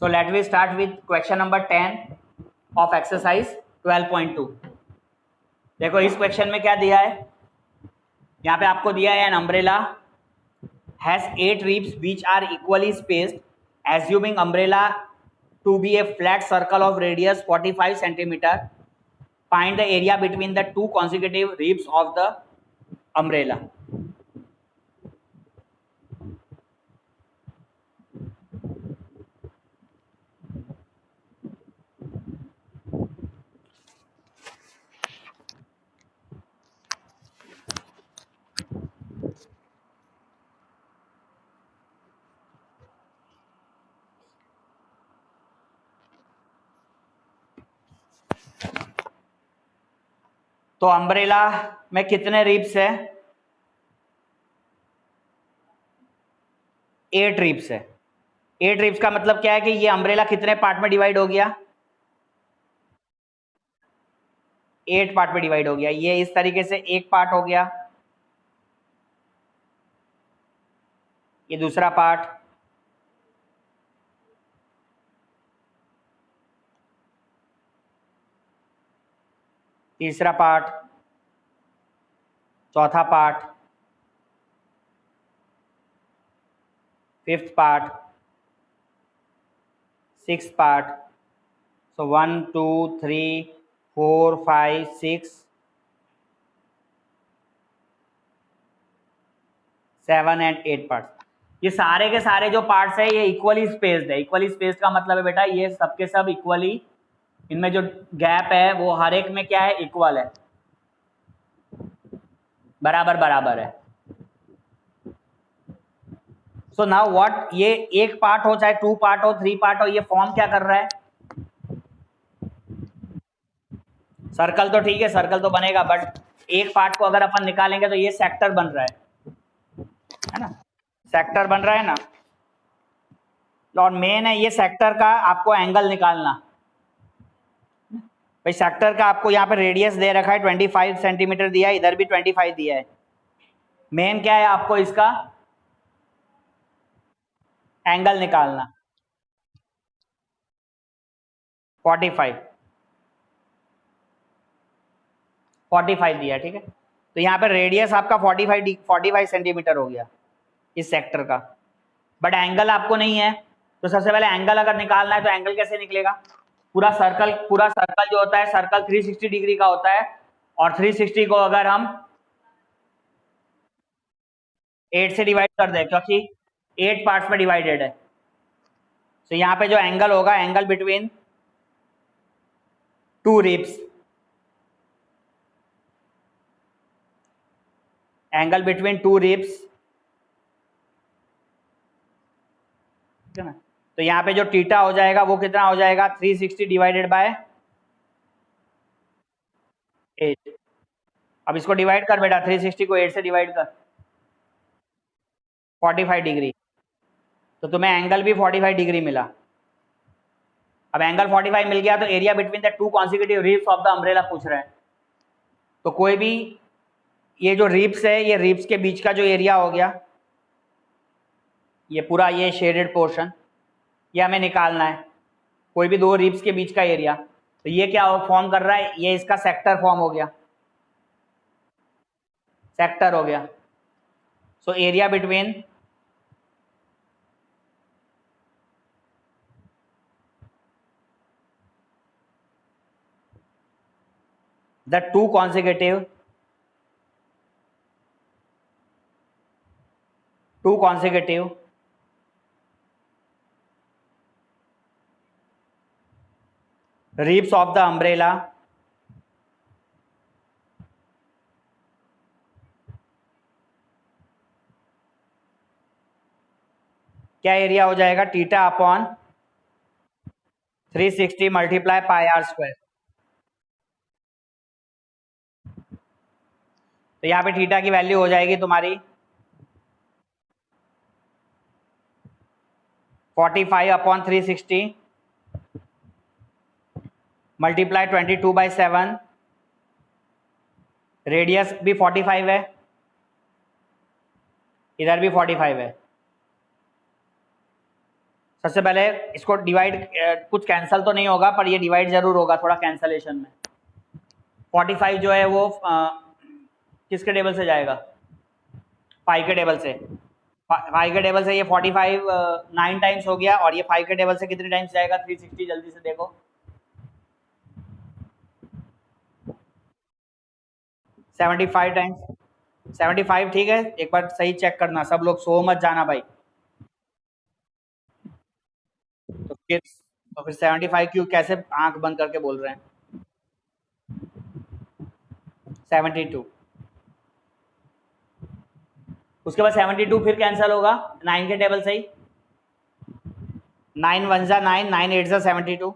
So let we start with question number 10 of exercise 12.2. देखो इस question में क्या दिया है, यहाँ पे आपको दिया है an umbrella has 8 ribs which are equally spaced, assuming umbrella to be a flat circle of radius 45 centimeter. Find the area between the two consecutive ribs of the umbrella. तो अम्ब्रेला में कितने रिब्स है? 8 ribs है। 8 ribs का मतलब क्या है कि ये अम्ब्रेला कितने पार्ट में डिवाइड हो गया? 8 पार्ट में डिवाइड हो गया। ये इस तरीके से एक पार्ट हो गया, ये दूसरा पार्ट, तीसरा पार्ट, चौथा part, fifth part, sixth part. So 1 2 3 4 5 6 7 and 8 part. ये सारे के सारे जो पार्ट्स है ये इक्वली स्पेस्ड है। इक्वली स्पेस्ड का मतलब है बेटा ये सबके सब इक्वली, इनमें जो गैप है वो हर एक में क्या है? इक्वल है, बराबर बराबर है। सो नाउ व्हाट, ये एक पार्ट हो चाहे 2 पार्ट हो 3 पार्ट हो, ये फॉर्म क्या कर रहा है? सर्कल तो ठीक है, सर्कल तो बनेगा, बट एक पार्ट को अगर अपन निकालेंगे तो ये सेक्टर बन रहा है ना? सेक्टर बन रहा है ना। और मेन है ये सेक्टर का आपको एंगल निकालना। भाई सेक्टर का आपको यहाँ पे रेडियस दे रखा है 25 सेंटीमीटर दिया है, इधर भी 25 दिया है। मेन क्या है आपको इसका एंगल निकालना, 45 दिया है, ठीक है। तो यहाँ पे रेडियस आपका 45 सेंटीमीटर हो गया इस सेक्टर का, बट एंगल आपको नहीं है। तो सबसे पहले एंगल अगर निकालना है तो एंगल कैसे निकलेगा? पूरा सर्कल जो होता है सर्कल 360 डिग्री का होता है, और 360 को अगर हम 8 से डिवाइड कर दें, क्योंकि 8 पार्ट्स में डिवाइडेड है, तो यहाँ पे जो एंगल होगा, angle between two ribs, angle between two ribs, ठीक है ना। तो यहाँ पे जो थीटा हो जाएगा वो कितना हो जाएगा? 360 डिवाइडेड बाय 8। अब इसको डिवाइड कर बेटा, 360 को 8 से डिवाइड कर, 45 डिग्री। तो तुम्हें एंगल भी 45 डिग्री मिला। अब एंगल 45 मिल गया तो area between the two consecutive ribs of the umbrella पूछ रहे हैं। तो कोई भी ये जो रिब्स है, ये रिब्स के बीच का जो एरिया हो गया, ये पूरा ये शेडेड पोर्शन, ये हमें निकालना है। कोई भी दो रिब्स के बीच का एरिया, तो ये क्या फॉर्म कर रहा है? ये इसका सेक्टर फॉर्म हो गया, सेक्टर हो गया। So area between the two consecutive ribs of the umbrella क्या एरिया हो जाएगा? Theta upon 360 multiply pi r square. तो यहाँ पे थीटा की वैल्यू हो जाएगी तुम्हारी 45 अपॉन 360 मल्टीप्लाई 22/7, रेडियस भी 45 है, इधर भी 45 है, सबसे पहले इसको डिवाइड, कुछ कैंसिल तो नहीं होगा पर ये डिवाइड जरूर होगा थोड़ा कैंसलेशन में। 45 जो है वो किसके टेबल से जाएगा? 5 के टेबल से। 5 के टेबल से ये 45 9 टाइम्स हो गया, और ये 5 के टेबल से कितने टाइम्स जाएगा? 360। जल्दी से देखो, 75 टाइम्स। 75 ठीक है, एक बार सही चेक करना, सब लोग सो मत जाना भाई। तो फिर 75 क्यों, कैसे आंख बंद करके बोल रहे हैं? 72। उसके बाद 72 फिर कैंसिल होगा 9 के टेबल से ही। 9 1 जा 9, 9 8 जा 72।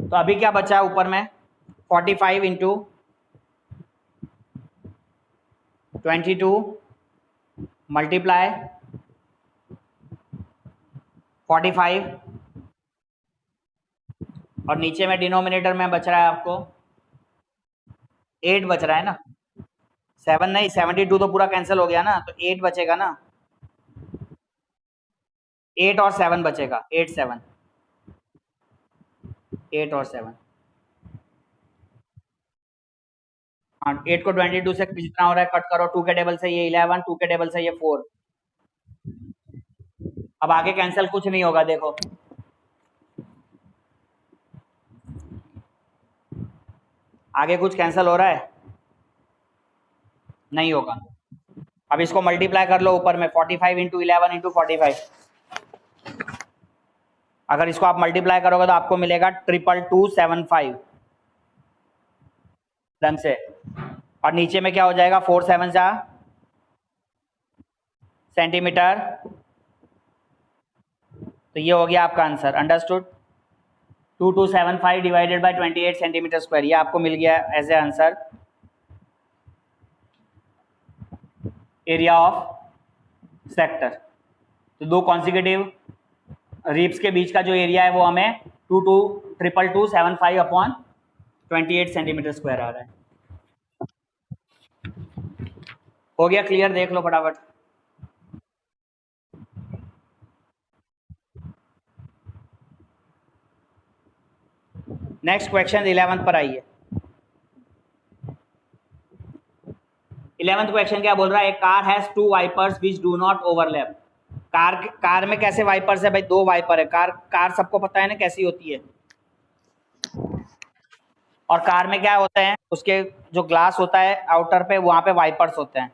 तो अभी क्या बचा है ऊपर में? 45 इंटू 22 मल्टीप्लाई 45, और नीचे में डिनोमिनेटर में बच रहा है आपको 8 बच रहा है ना। 7 नहीं, 72 तो पूरा कैंसिल हो गया ना, तो 8 बचेगा ना। 8 और 7 बचेगा, 8 7, 8 और 7। हाँ, 8 को 22 से जितना हो रहा है कट करो, 2 के टेबल से ये 11, 2 के टेबल से ये 4। अब आगे कैंसिल कुछ नहीं होगा, देखो आगे कुछ कैंसिल हो रहा है? नहीं होगा। अब इसको मल्टीप्लाई कर लो ऊपर में, 45 इंटू 11 इंटू 45। अगर इसको आप मल्टीप्लाई करोगे तो आपको मिलेगा 22275 ढंग से। और नीचे में क्या हो जाएगा? 4 7 जा सेंटीमीटर। तो ये हो गया आपका answer, understood. 2275 divided by 28 centimetre square, ये आपको मिल गया as a answer area of sector. तो दो कॉन्सिक्यूटिव रिब्स के बीच का जो एरिया है वो हमें 2275 अपॉन 28 सेंटीमीटर स्क्वायर आ रहा है। हो गया क्लियर? देख लो फटाफट। नेक्स्ट क्वेश्चन 11th पर आइए। 11th क्वेश्चन क्या बोल रहा है? A car has 2 wipers which do not overlap. Car में कैसे वाइपर्स है भाई? 2 वाइपर है। कार सबको पता है ना कैसी होती है। और कार में क्या होता है, उसके जो ग्लास होता है आउटर पे, वहां पे वाइपर्स होते हैं।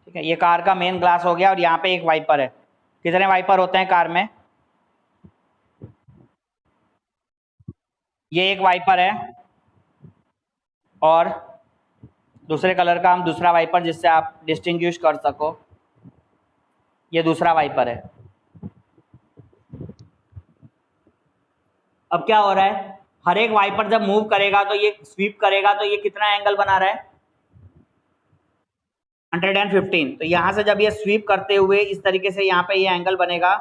ठीक है, ये कार का मेन ग्लास हो गया, और यहाँ पे एक वाइपर है। कितने वाइपर होते हैं कार में? ये एक वाइपर है, और दूसरे कलर का हम दूसरा वाइपर जिससे आप डिस्टिंग्विश कर सको, ये दूसरा वाइपर है। अब क्या हो रहा है? हर एक वाइपर जब मूव करेगा तो ये स्वीप करेगा, तो ये कितना एंगल बना रहा है? 115। तो यहां से जब ये स्वीप करते हुए इस तरीके से यहाँ पे ये एंगल बनेगा,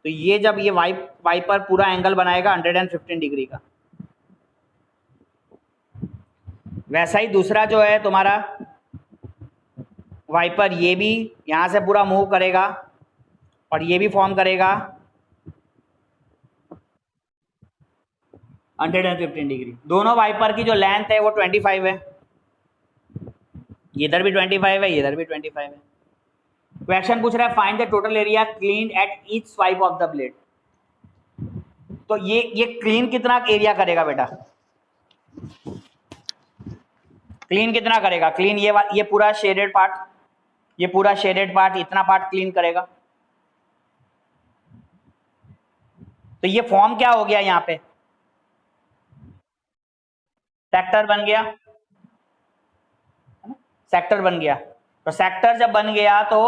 तो ये जब ये वाइपर पूरा एंगल बनाएगा 115 डिग्री का। वैसा ही दूसरा जो है तुम्हारा वाइपर, ये भी यहां से पूरा मूव करेगा, और ये भी फॉर्म करेगा 115 डिग्री। दोनों वाइपर की जो लेंथ है वो 25 है, इधर भी 25 है, इधर भी 25 है। क्वेश्चन पूछ रहा है find the total area clean at each swipe of the blade. तो ये क्लीन कितना एरिया करेगा बेटा? क्लीन कितना करेगा? क्लीन ये पूरा शेडेड पार्ट, ये पूरा शेडेड पार्ट, इतना पार्ट क्लीन करेगा। तो ये फॉर्म क्या हो गया? यहाँ पे सेक्टर बन गया, सेक्टर बन गया। तो सेक्टर जब बन गया तो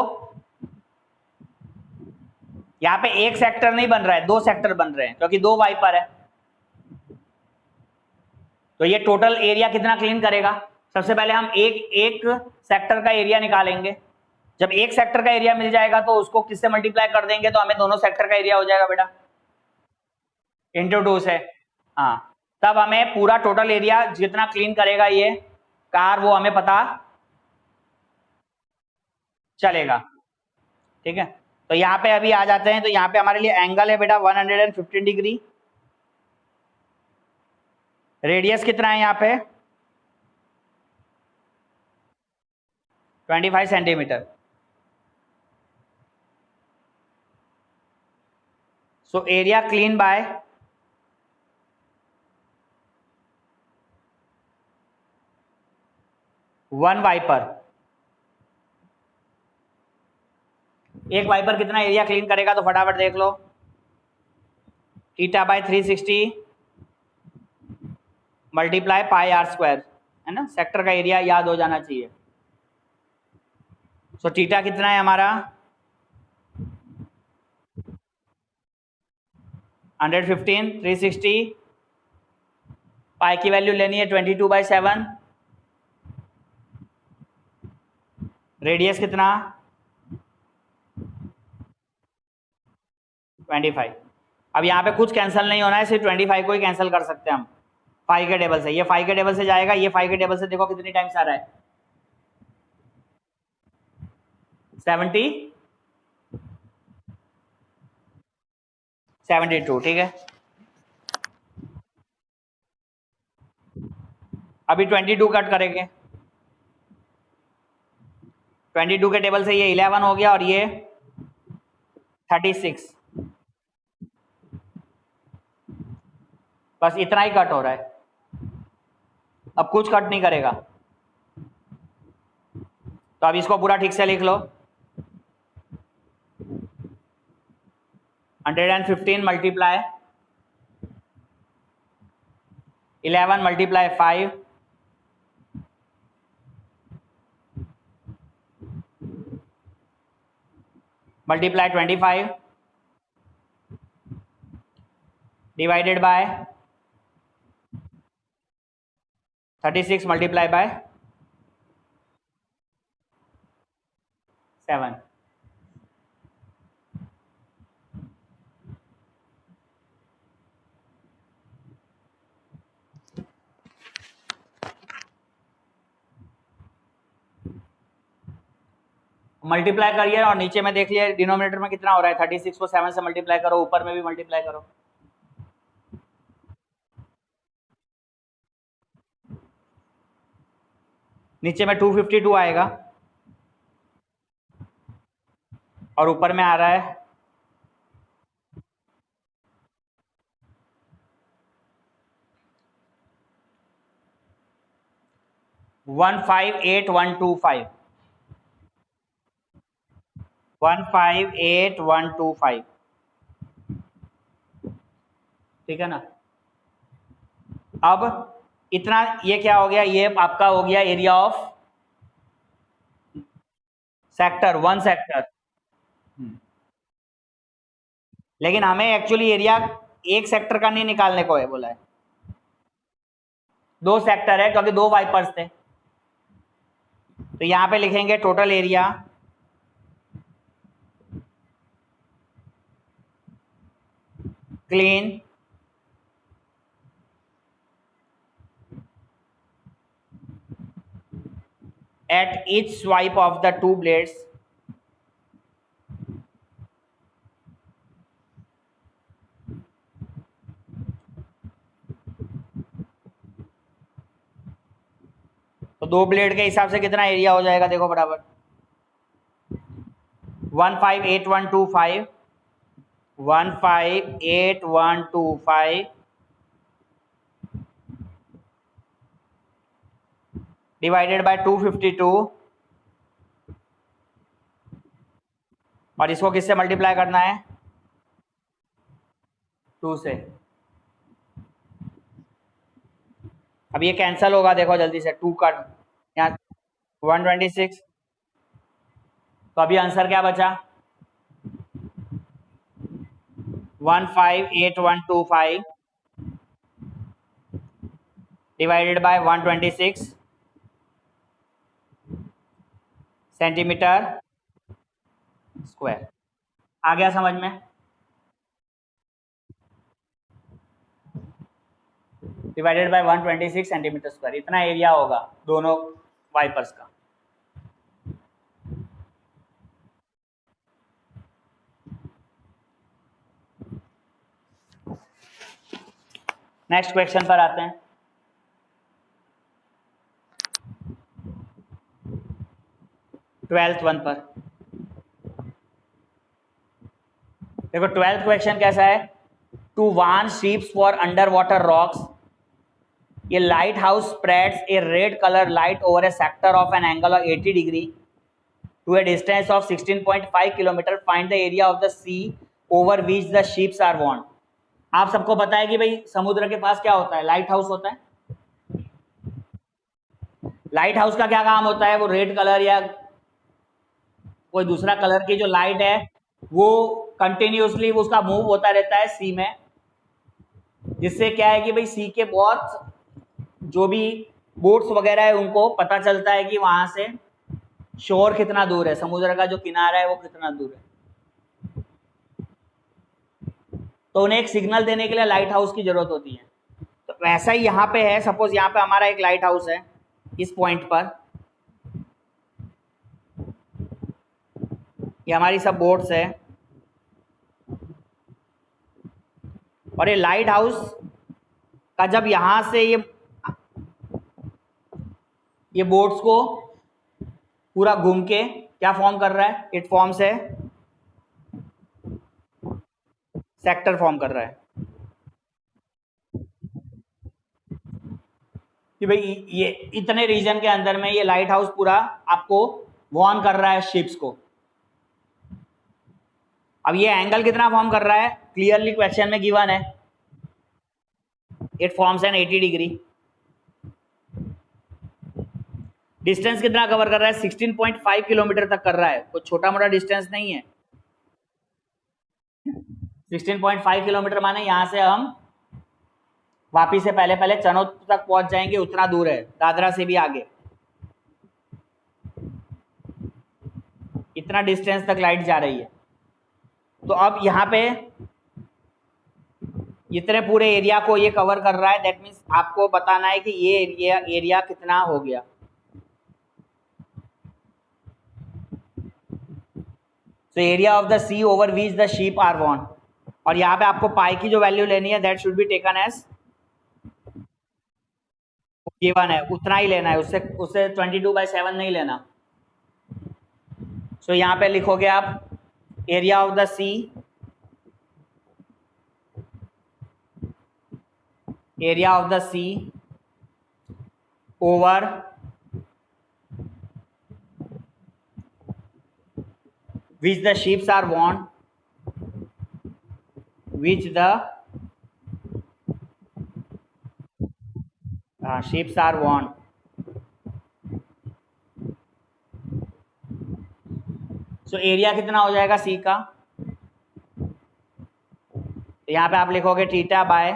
यहाँ पे एक सेक्टर नहीं बन रहा है, 2 सेक्टर बन रहे हैं, क्योंकि 2 वाइपर है। तो ये टोटल एरिया कितना क्लीन करेगा? सबसे पहले हम एक सेक्टर का एरिया निकालेंगे। जब एक सेक्टर का एरिया मिल जाएगा तो उसको किससे मल्टीप्लाई कर देंगे, तो हमें दोनों सेक्टर का एरिया हो जाएगा बेटा, इंटू 2 से। हाँ, तब हमें पूरा टोटल एरिया जितना क्लीन करेगा ये कार, वो हमें पता चलेगा। ठीक है, तो यहाँ पे अभी आ जाते हैं। तो यहाँ पे हमारे लिए एंगल है बेटा 115 डिग्री। रेडियस कितना है यहाँ पे 25 centimetre. So area clean by one wiper. एक वाइपर कितना एरिया क्लीन करेगा तो फटाफट देख लो। Theta by 360 multiply pi r square, है ना। सेक्टर का एरिया याद हो जाना चाहिए। सो थीटा कितना है हमारा 115, 360 पाई की वैल्यू लेनी है 22/7। रेडियस कितना 25। अब यहाँ पे कुछ कैंसिल नहीं होना है, सिर्फ 25 को ही कैंसिल कर सकते हैं हम 5 के टेबल से। ये 5 के टेबल से जाएगा, ये 5 के टेबल से देखो कितनी टाइम्स आ रहा है 72। ठीक है, अभी 22 कट करेंगे। 22 के टेबल से ये 11 हो गया और ये 36। बस इतना ही कट हो रहा है, अब कुछ कट नहीं करेगा। तो अब इसको पूरा ठीक से लिख लो 115 multiply 11 multiply 5 multiply 25 divided by 36 multiply by 7। Multiply करिए और नीचे में देख लिया डिनोमिनेटर में कितना हो रहा है 36 को 7 से मल्टीप्लाई करो, ऊपर में भी मल्टीप्लाई करो। नीचे में 252 आएगा और ऊपर में आ रहा है 158125 158125। ठीक है ना। अब इतना ये क्या हो गया, ये आपका हो गया एरिया ऑफ सेक्टर 1 सेक्टर। लेकिन हमें एक्चुअली एरिया एक सेक्टर का नहीं निकालने को है बोला है, 2 सेक्टर है क्योंकि 2 वाइपर्स थे। तो यहां पे लिखेंगे total area clean at each swipe of the 2 blades तो 2 ब्लेड के हिसाब से कितना एरिया हो जाएगा देखो बराबर 158125 158125 डिवाइडेड बाय 252 और इसको किससे मल्टीप्लाई करना है 2 से। अब ये कैंसल होगा देखो जल्दी से 2 का यहाँ 126। तो अभी आंसर क्या बचा 158125 डिवाइडेड बाय 126 सेंटीमीटर स्क्वायर। आ गया समझ में। डिवाइडेड बाय 126 सेंटीमीटर स्क्वायर, इतना एरिया होगा दोनों वाइपर्स का। नेक्स्ट क्वेश्चन पर आते हैं। ट्वेल्थ वन पर देखो, ट्वेल्थ क्वेश्चन कैसा है, to warn ships for under water rocks, ये light house spreads a red colour light over a sector of an angle of 80 degree to a distance of 16.5 kilometre, find the area of the sea over which the ships are warned. आप सबको पता है कि भाई समुद्र के पास क्या होता है, लाइट हाउस होता है। लाइट हाउस का क्या काम होता है, वो रेड कलर या कोई दूसरा कलर की जो लाइट है वो कंटिन्यूसली उसका मूव होता रहता है सी में, जिससे क्या है कि भाई सी के बहुत जो भी बोट्स वगैरह है उनको पता चलता है कि वहां से शोर कितना दूर है, समुद्र का जो किनारा है वो कितना दूर है। तो उन्हें एक सिग्नल देने के लिए लाइट हाउस की जरूरत होती है। तो वैसा ही यहाँ पे है, सपोज यहाँ पे हमारा एक लाइट हाउस है इस पॉइंट पर, ये हमारी सब बोट्स है, और ये लाइट हाउस का जब यहां से ये बोट्स को पूरा घूम के क्या फॉर्म कर रहा है, इट फॉर्म्स है सेक्टर फॉर्म कर रहा है कि भाई ये इतने रीजन के अंदर में ये लाइट हाउस पूरा आपको वार्न कर रहा है शिप्स को। अब ये एंगल कितना फॉर्म कर रहा है, क्लियरली क्वेश्चन में गिवन है, it forms an 80 degree. Distance कितना कवर कर रहा है, 16.5 किलोमीटर तक कर रहा है, कोई छोटा मोटा डिस्टेंस नहीं है। 16.5 किलोमीटर माने यहां से हम वापी से पहले पहले चनौद तक पहुंच जाएंगे, उतना दूर है, दादरा से भी आगे इतना डिस्टेंस तक लाइट जा रही है। तो अब यहाँ पे इतने पूरे एरिया को ये कवर कर रहा है, दैट मीन्स आपको बताना है कि ये एरिया कितना हो गया। So area of the sea over which the ship are warned, और यहाँ पे आपको पाई की जो वैल्यू लेनी है that should be taken as given है, उतना ही लेना है, उससे उससे 22/7 नहीं लेना। सो यहाँ पे लिखोगे आप area of the sea, area of the sea over which the ships are warned, which the ships are warned। So area कितना हो जाएगा सी का, तो यहाँ पे आप लिखोगे थीटा बाय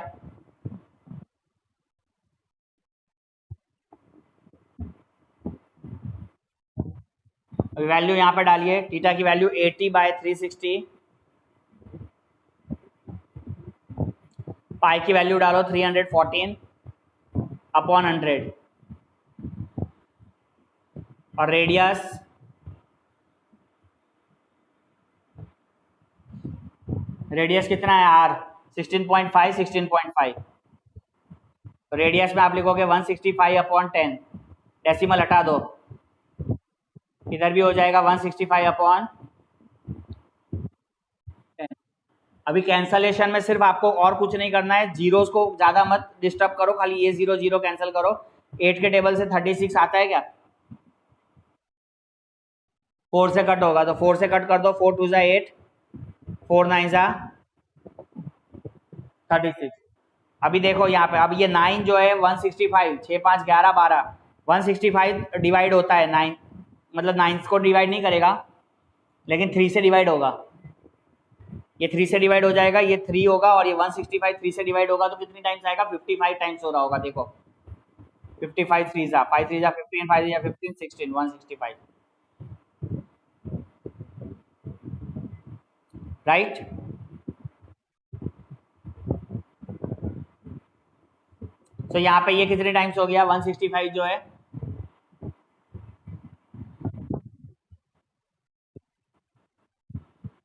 वैल्यू यहाँ पे डालिए, थीटा की वैल्यू 80/360, पाई की वैल्यू डालो 314/100, और रेडियस कितना है आर, 16.5 16.5, तो रेडियस में आप लिखोगे 165/10, डेसिमल हटा दो, इधर भी हो जाएगा 165/10। अभी कैंसलेशन में सिर्फ आपको और कुछ नहीं करना है, जीरोस को ज़्यादा मत डिस्टर्ब करो, खाली ये 0 0 कैंसिल करो। 8 के टेबल से 36 आता है क्या, 4 से कट होगा तो 4 से कट कर दो, 4 2 8, 4 9 36। अभी देखो यहाँ पे, अब ये 9 जो है 165, 6 5 11 12, 165 डिवाइड होता है 9, मतलब 9 को डिवाइड नहीं करेगा लेकिन 3 से डिवाइड होगा, ये 3 से डिवाइड हो जाएगा, ये 3 होगा, और ये 165 3 से डिवाइड होगा तो कितनी टाइम्स आएगा, 55 टाइम्स हो रहा होगा। देखो 55 3 5 3 15 5 15 16 165, राइट। तो यहाँ पे ये कितने टाइम्स हो गया, 165 जो है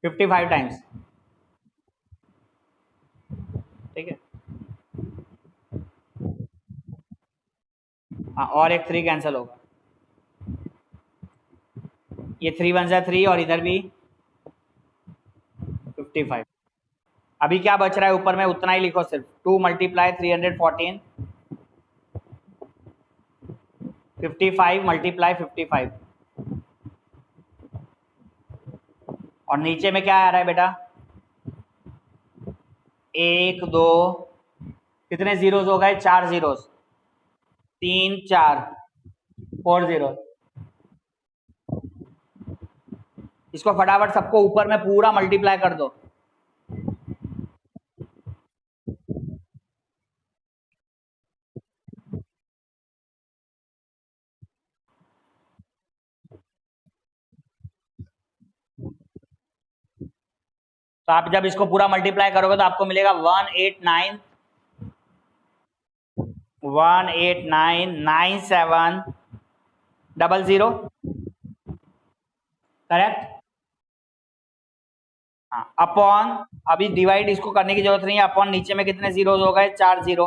55 टाइम्स, ठीक है। हाँ, और एक 3 कैंसिल होगा, ये 3 1 जा 3 और इधर भी 55। अभी क्या बच रहा है ऊपर में, उतना ही लिखो सिर्फ, 2 मल्टीप्लाई 314, 55 मल्टीप्लाई 55, और नीचे में क्या आ रहा है बेटा, 1 2, कितने जीरोस हो गए, 4 जीरोस, 3 4 4 जीरो। इसको फटाफट सबको ऊपर में पूरा मल्टीप्लाई कर दो। तो आप जब इसको पूरा मल्टीप्लाई करोगे तो आपको मिलेगा 1899700, करेक्ट। हाँ, अपॉन, अभी डिवाइड इसको करने की जरूरत नहीं है, अपॉन नीचे में कितने जीरोस हो गए, 4 जीरो।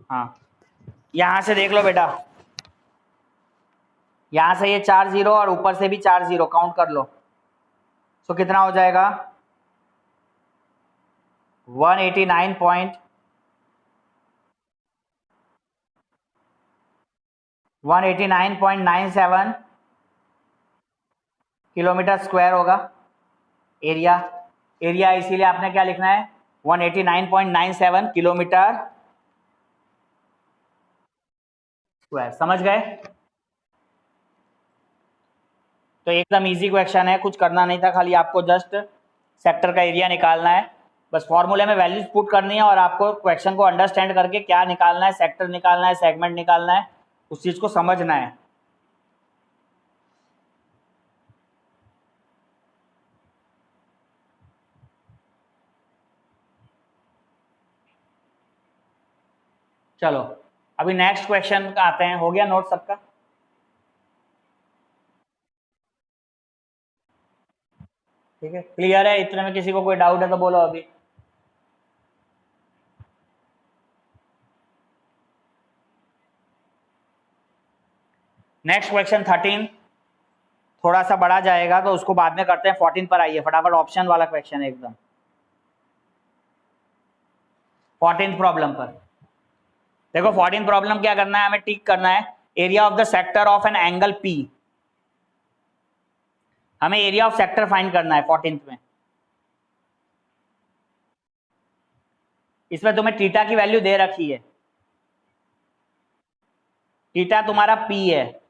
हाँ, यहां से देख लो बेटा, यहां से ये 4 जीरो और ऊपर से भी 4 जीरो काउंट कर लो, तो कितना हो जाएगा, 189.97 किलोमीटर स्क्वायर होगा एरिया। एरिया इसीलिए आपने क्या लिखना है, 189.97 किलोमीटर स्क्वायर। समझ गए। तो एकदम इजी क्वेश्चन है, कुछ करना नहीं था, खाली आपको जस्ट सेक्टर का एरिया निकालना है, बस फॉर्मूले में वैल्यूज पुट करनी है और आपको क्वेश्चन को अंडरस्टैंड करके क्या निकालना है, सेक्टर निकालना है, सेगमेंट निकालना है, उस चीज को समझना है। चलो अभी नेक्स्ट क्वेश्चन आते हैं। हो गया नोट सबका? ठीक है, क्लियर है? इतने में किसी को कोई डाउट है तो बोलो अभी। नेक्स्ट क्वेश्चन 13 थोड़ा सा बड़ा जाएगा तो उसको बाद में करते हैं। 14 पर आइए फटाफट, ऑप्शन वाला क्वेश्चन है एकदम। 14 प्रॉब्लम पर देखो, 14 प्रॉब्लम क्या करना है, हमें टिक करना है area of the sector of an angle P. हमें एरिया ऑफ सेक्टर फाइंड करना है 14 में। इसमें तुम्हें थीटा की वैल्यू दे रखी है, थीटा तुम्हारा पी है,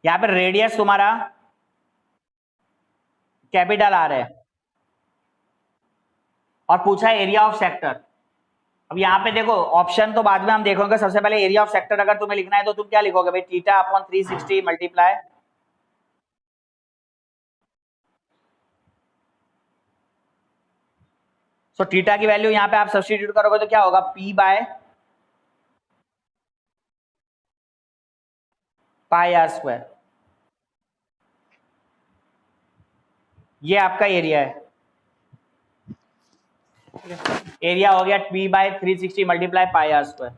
यहां पर रेडियस तुम्हारा कैपिटल आर है, और पूछा है एरिया ऑफ सेक्टर। अब यहाँ पे देखो, ऑप्शन तो बाद में हम देखोगे, सबसे पहले एरिया ऑफ सेक्टर अगर तुम्हें लिखना है तो तुम क्या लिखोगे भाई, theta upon 360 multiply, so theta की वैल्यू यहाँ पे आप सब्स्टिट्यूट करोगे तो क्या होगा, P by pi r square. ये आपका एरिया है, एरिया हो गया P by 360 multiply pi r square.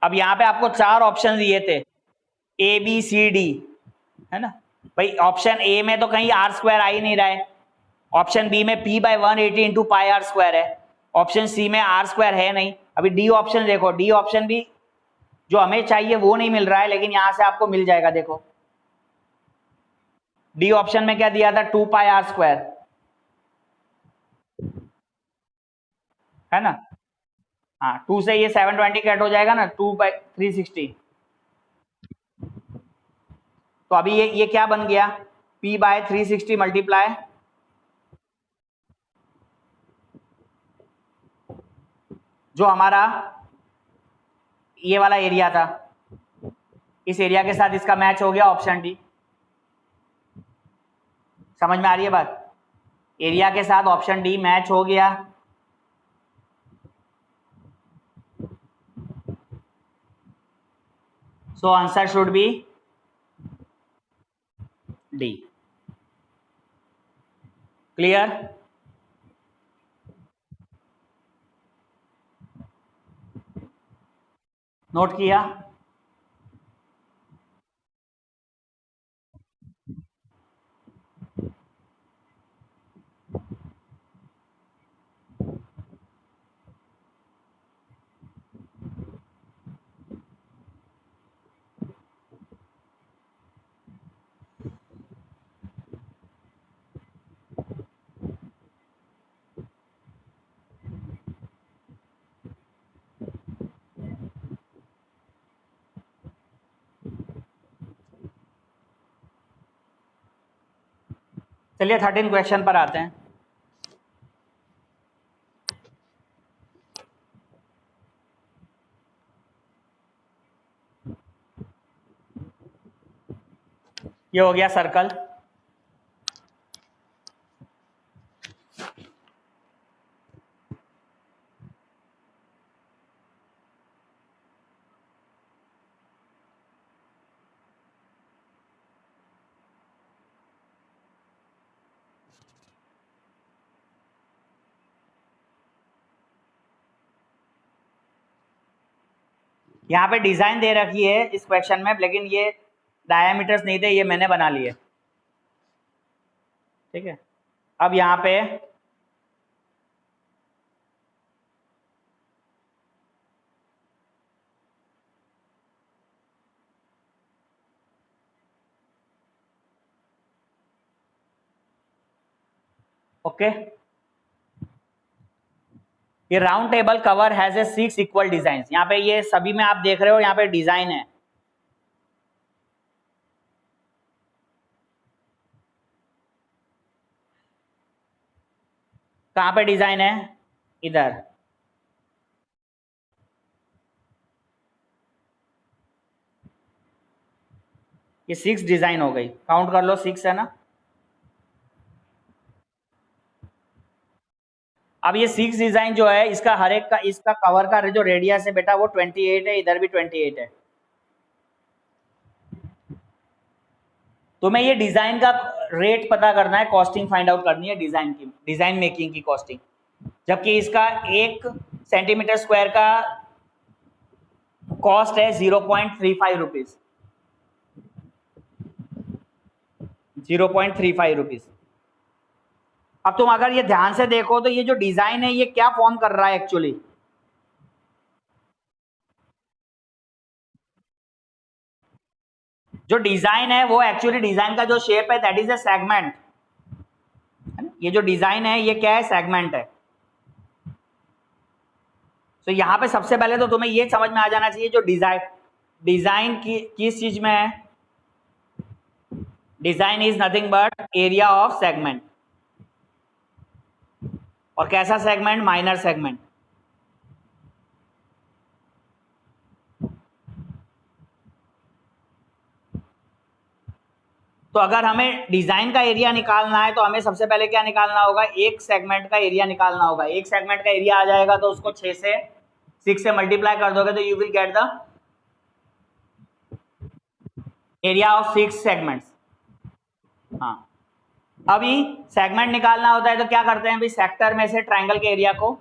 अब यहाँ पे आपको 4 ऑप्शन दिए थे, ए बी सी डी, है ना भाई। ऑप्शन ए में तो कहीं आर स्क्वायर आ ही नहीं रहा है, ऑप्शन बी में P by 180 into pi r square है, ऑप्शन सी में आर स्क्वायर है नहीं। अभी डी ऑप्शन देखो, डी ऑप्शन भी जो हमें चाहिए वो नहीं मिल रहा है, लेकिन यहां से आपको मिल जाएगा। देखो डी ऑप्शन में क्या दिया था, 2 पाई आर स्क्वायर, है ना। हाँ, 2 से ये 720 कट हो जाएगा ना, 2 बाई 360। तो अभी ये क्या बन गया, p बाय 360 मल्टीप्लाई जो हमारा ये वाला एरिया था, इस एरिया के साथ इसका मैच हो गया, ऑप्शन डी। समझ में आ रही है बात, एरिया के साथ ऑप्शन डी मैच हो गया। So answer should be D. Clear? Note किया? चलिए 13 क्वेश्चन पर आते हैं। ये हो गया सर्कल। यहाँ पे डिजाइन दे रखी है इस क्वेश्चन में, लेकिन ये डायमीटर्स नहीं थे, ये मैंने बना लिए। ठीक है, अब यहाँ पे ओके, ये round table cover has a 6 equal design. यहाँ पे ये सभी में आप देख रहे हो, यहाँ पे डिजाइन है। कहाँ पे डिजाइन है? इधर। ये 6 डिजाइन हो गई, काउंट कर लो, 6 है ना। अब ये 6 डिजाइन जो है, इसका हर एक का, इसका कवर का जो रेडियस है बेटा वो 28 है, इधर भी 28 है। तो मैं ये डिजाइन का रेट पता करना है, कॉस्टिंग फाइंड आउट करनी है डिजाइन की, डिजाइन मेकिंग की कॉस्टिंग। जबकि इसका 1 सेंटीमीटर स्क्वायर का कॉस्ट है 0.35 रुपीज, 0.35 रुपीज। अब तुम अगर ये ध्यान से देखो तो ये जो डिजाइन है ये क्या फॉर्म कर रहा है एक्चुअली? जो डिजाइन है वो एक्चुअली, डिजाइन का जो शेप है दैट इज ए सेगमेंट। ये जो डिजाइन है ये क्या है? सेगमेंट है। तो यहाँ पे सबसे पहले तो तुम्हें ये समझ में आ जाना चाहिए, जो डिजाइन की किस चीज में है? Design is nothing but area of segment. और कैसा सेगमेंट? Minor segment. तो अगर हमें डिजाइन का एरिया निकालना है तो हमें सबसे पहले क्या निकालना होगा? एक सेगमेंट का एरिया निकालना होगा। एक सेगमेंट का एरिया आ जाएगा तो उसको 6 से मल्टीप्लाई कर दोगे तो you will get the area of 6 segments. हाँ, अभी सेगमेंट निकालना होता है तो क्या करते हैं? अभी सेक्टर में से ट्राइंगल के एरिया को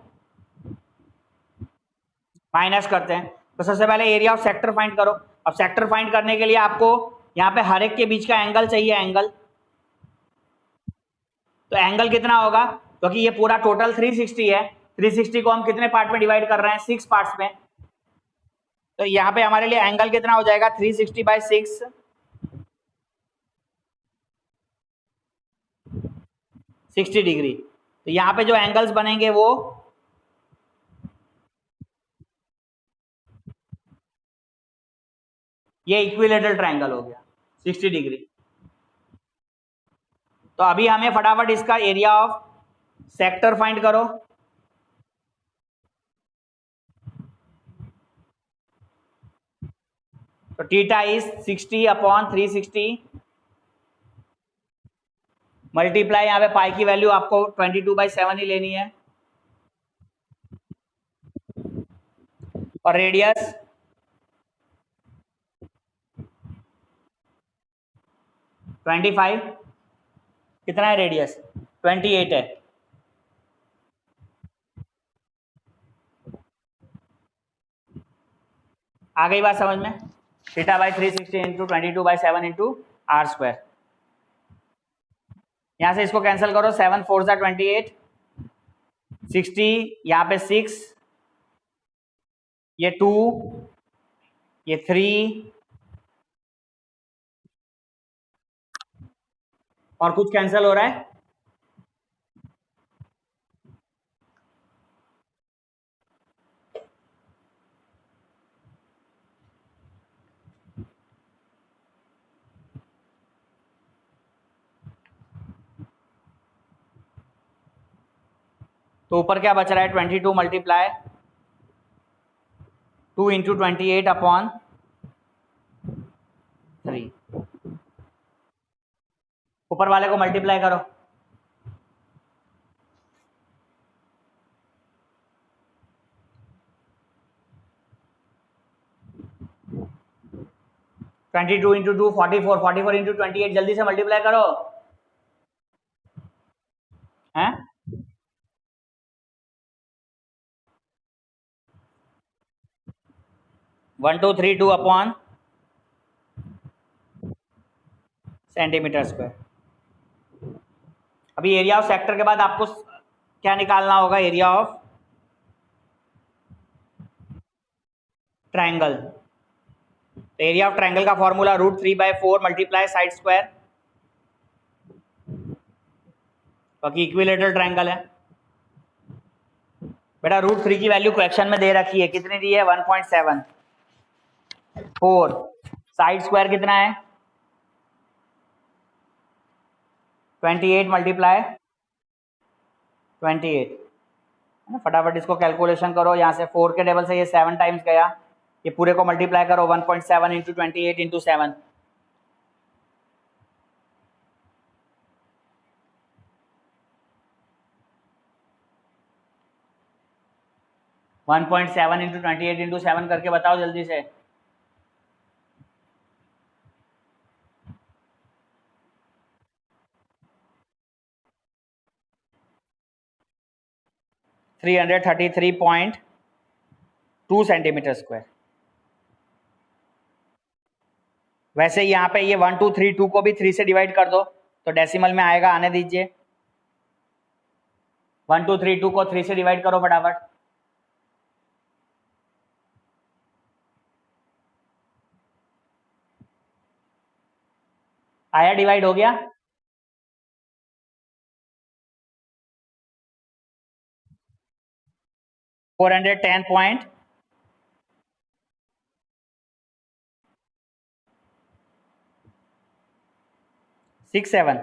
माइनस करते हैं। तो सबसे पहले एरिया ऑफ सेक्टर फाइंड करो। अब सेक्टर फाइंड करने के लिए आपको यहाँ पे हर एक के बीच का एंगल चाहिए, एंगल। तो एंगल कितना होगा? क्योंकि ये पूरा टोटल 360 है, 360 को हम कितने पार्ट में डिवाइड कर रहे हैं? 6 पार्ट्स में। तो यहाँ पे हमारे लिए एंगल कितना हो जाएगा? 360/6, 60 डिग्री। तो यहाँ पे जो एंगल्स बनेंगे वो ये इक्विलेटरल ट्रायंगल हो गया 60 डिग्री। तो अभी हमें फटाफट इसका एरिया ऑफ सेक्टर फाइंड करो। तो थीटा इज 60/360 मल्टीप्लाई, यहाँ पे पाई की वैल्यू आपको 22/7 ही लेनी है, और रेडियस 25। कितना है रेडियस? 28 है। आ गई बात समझ में? Theta by 360 into 22/7 into r square. यहाँ से इसको कैंसिल करो, 7 4 सा 28, 60 यहाँ पे 6, ये 2, ये 3 और कुछ कैंसिल हो रहा है? तो ऊपर क्या बच रहा है? 22 मल्टीप्लाई 2 इंटू 28 अपॉन 3। ऊपर वाले को मल्टीप्लाई करो, ट्वेंटी टू इंटू 2 44, 44 इंटू 28, जल्दी से मल्टीप्लाई करो हैं। 1232 अपॉन सेंटीमीटर स्क्वायर। अभी एरिया ऑफ सेक्टर के बाद आपको क्या निकालना होगा? Area of triangle. तो एरिया ऑफ ट्रायंगल का फॉर्मूला √3/4 मल्टीप्लाई साइड स्क्वायर, बाकी इक्विलेटरल ट्रायंगल है। बेटा √3 की वैल्यू क्वेश्चन में दे रखी है, कितनी दी है? 1.7। 4 साइड स्क्वायर कितना है? 28 मल्टीप्लाई 28 है ना। फटाफट इसको कैलकुलेशन करो, यहाँ से 4 के टेबल से ये 7 टाइम्स गया, ये पूरे को मल्टीप्लाई करो 1.7 इंटू 28 इंटू 7, 1.7 इंटू 28 इंटू 7 करके बताओ जल्दी से। (333.2 सेंटीमीटर स्क्वायर। वैसे यहाँ पे ये 1232 को भी 3 से डिवाइड कर दो तो डेसिमल में आएगा, आने दीजिए। 1232 को 3 से डिवाइड करो फटाफट। आया? डिवाइड हो गया? (410.67)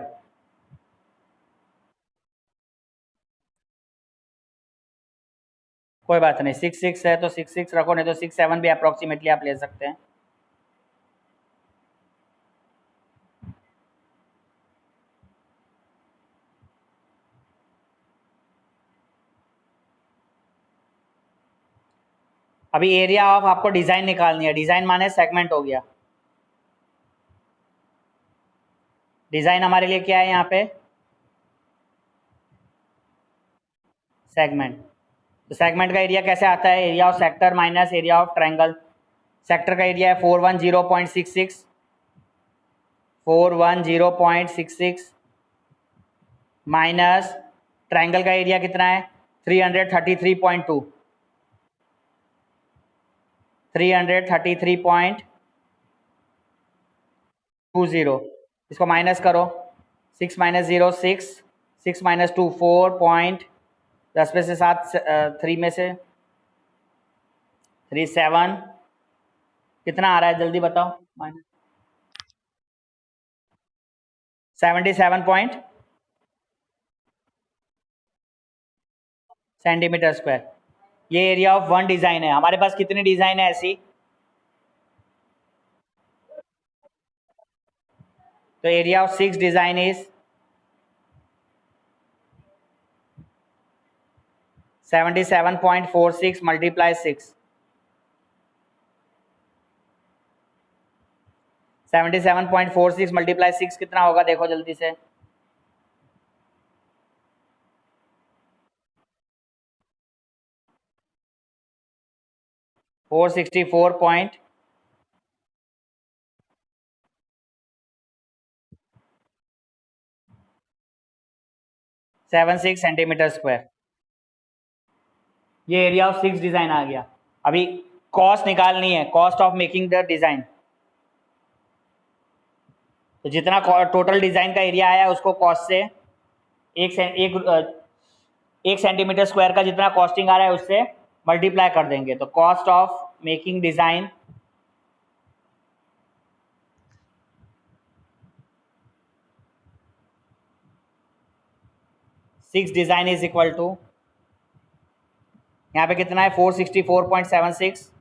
कोई बात नहीं, 66 है तो 66 रखो, नहीं तो 67 भी अप्रोक्सीमेटली आप ले सकते हैं। अभी एरिया ऑफ आपको डिजाइन निकालनी है। डिजाइन माने सेगमेंट हो गया। डिजाइन हमारे लिए क्या है यहाँ पे? सेगमेंट। तो सेगमेंट का एरिया कैसे आता है? Area of sector minus area of triangle. Sector का एरिया है 410.66, 410.66 माइनस ट्रायंगल का एरिया कितना है? 333.2, 333.20। इसको माइनस करो, 6 माइनस 0 6, 6 माइनस 2 4 पॉइंट, 10 में से 7, 3 में से 3 7, कितना आ रहा है जल्दी बताओ? Minus 77 point centimetre square. ये एरिया ऑफ वन डिजाइन है। हमारे पास कितनी डिजाइन है ऐसी? तो area of 6 design is 77.46 multiply 6, 77.46 multiply 6 कितना होगा? देखो जल्दी से, 464.76 सेंटीमीटर स्क्वायर। ये एरिया ऑफ 6 डिजाइन आ गया। अभी कॉस्ट निकालनी है, cost of making the design. तो जितना टोटल डिजाइन का एरिया आया उसको कॉस्ट से एक सेंटीमीटर स्क्वायर का जितना कॉस्टिंग आ रहा है उससे मल्टीप्लाई कर देंगे। तो cost of making design six design is equal to, यहाँ पे कितना है 464.76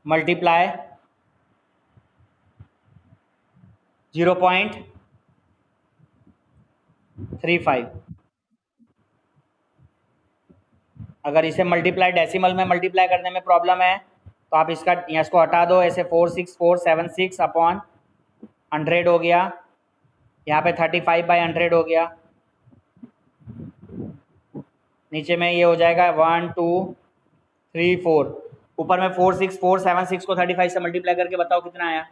मल्टीप्लाई 0.35। अगर इसे मल्टीप्लाई डेसिमल में मल्टीप्लाई करने में प्रॉब्लम है तो आप इसको हटा दो, ऐसे 46476 अपॉन 100 हो गया, यहाँ पे 35/100 हो गया, नीचे में ये हो जाएगा 1 2 3 4, ऊपर में 46476 को 35 से मल्टीप्लाई करके बताओ कितना आया।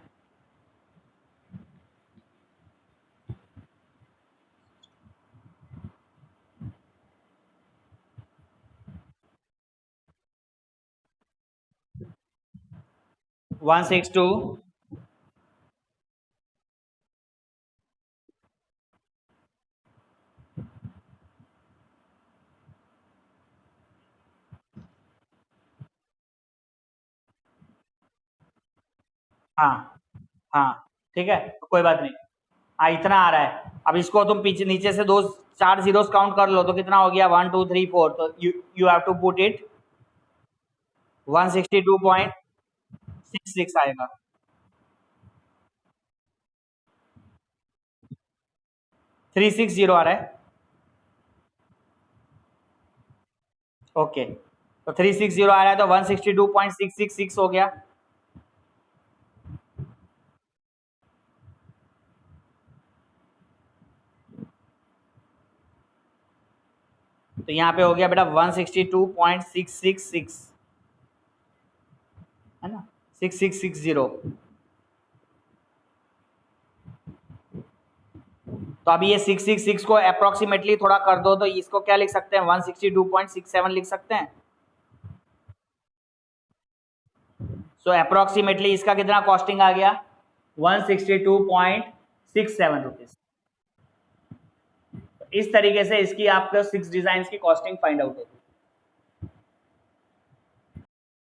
वन सिक्स टू हाँ हाँ ठीक है, तो कोई बात नहीं। हाँ इतना आ रहा है। अब इसको तुम पीछे नीचे से 4 जीरोस काउंट कर लो तो कितना हो गया 1 2 3 4, तो you have to put it 162.66 आएगा। 360 आ रहा है। ओके तो 360 आ रहा है तो 162.666 हो गया। तो यहाँ पे हो गया बेटा 162.666 है ना, 6660। तो अभी ये 666 को अप्रोक्सीमेटली थोड़ा कर दो तो इसको क्या लिख सकते हैं 162.67 लिख सकते हैं। सो अप्रोक्सीमेटली इसका कितना कॉस्टिंग आ गया 162.67 रुपीज। इस तरीके से इसकी आपको 6 डिजाइन की कॉस्टिंग फाइंड आउट होगी।